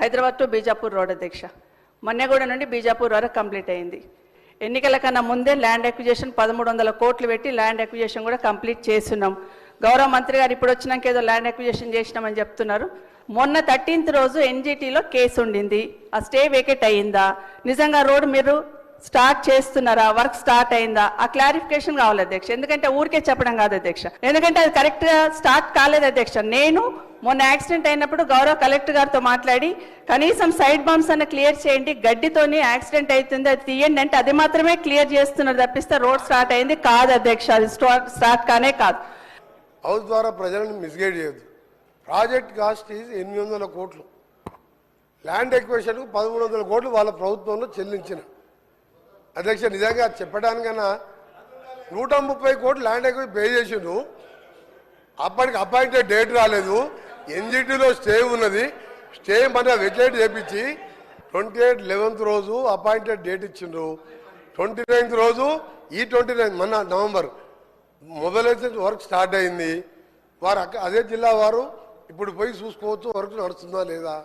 Hyderabad to Bijapur road అధ్యక్ష. మన్నెగూడ నుండి బీజాపూర్ వరకు కంప్లీట్ అయింది. ఎన్నికల కన్నా ముందే ల్యాండ్ అక్విజిషన్ 1300 కోట్లు పెట్టి ల్యాండ్ అక్విజిషన్ కూడా కంప్లీట్ చేస్తున్నాం. గౌరవ మంత్రి గారు ఇప్పుడు వచ్చినాక ఏదో ల్యాండ్ అక్విజిషన్ చేసినామని చెప్తున్నారు. మొన్న 13th రోజు ఎన్జిటీలో కేసు ఉండింది. ఆ స్టే వేకెట్ అయ్యిందా? నిజంగా రోడ్ మీరు స్టార్ట్ చేస్తున్నారా? వర్క్ స్టార్ట్ అయిందా? ఆ క్లారిఫికేషన్ కావాలి అధ్యక్ష. ఎందుకంటే ఊరికే చెప్పడం కాదు అధ్యక్ష, ఎందుకంటే అది కరెక్ట్గా స్టార్ట్ కాలేదు అధ్యక్ష. నేను మొన్న యాక్సిడెంట్ అయినప్పుడు గౌరవ కలెక్టర్ గారితో మాట్లాడి కనీసం సైడ్ బంప్స్ అన్న క్లియర్ చేయండి, గడ్డితోని యాక్సిడెంట్ అవుతుంది అది తీయండి అంటే అది మాత్రమే క్లియర్ చేస్తున్నారు తప్పిస్తే రోడ్ స్టార్ట్ అయింది కాదు అధ్యక్ష. అది స్టార్ట్ కానే కాదు. హౌస్ ద్వారా ప్రజలను మిస్గైడ్ చేయొద్దు. ప్రాజెక్ట్ కాస్ట్ ఈజ్ 800 కోట్లు, ల్యాండ్ ఎక్విజిషన్కు 1300 కోట్లు వాళ్ళ ప్రభుత్వంలో చెల్లించిన అధ్యక్ష. నిజంగా చెప్పడానికన్నా 130 కోట్లు ల్యాండ్ ఎక్విజిషన్ పే చేసిండు. అప్పటికి అపాయింటెడ్ డేట్ రాలేదు. ఎన్జిటీలో స్టే ఉన్నది. స్టే మన వెకేట్ చేపించి 28/11 రోజు అపాయింటెడ్ డేట్ ఇచ్చిండ్రు. 29th రోజు ఈ 29 మన నవంబర్ మొబైలైజేషన్ వర్క్ స్టార్ట్ అయింది. వారు అదే జిల్లా వారు ఇప్పుడు పోయి చూసుకోవచ్చు వర్క్ నడుస్తుందా లేదా.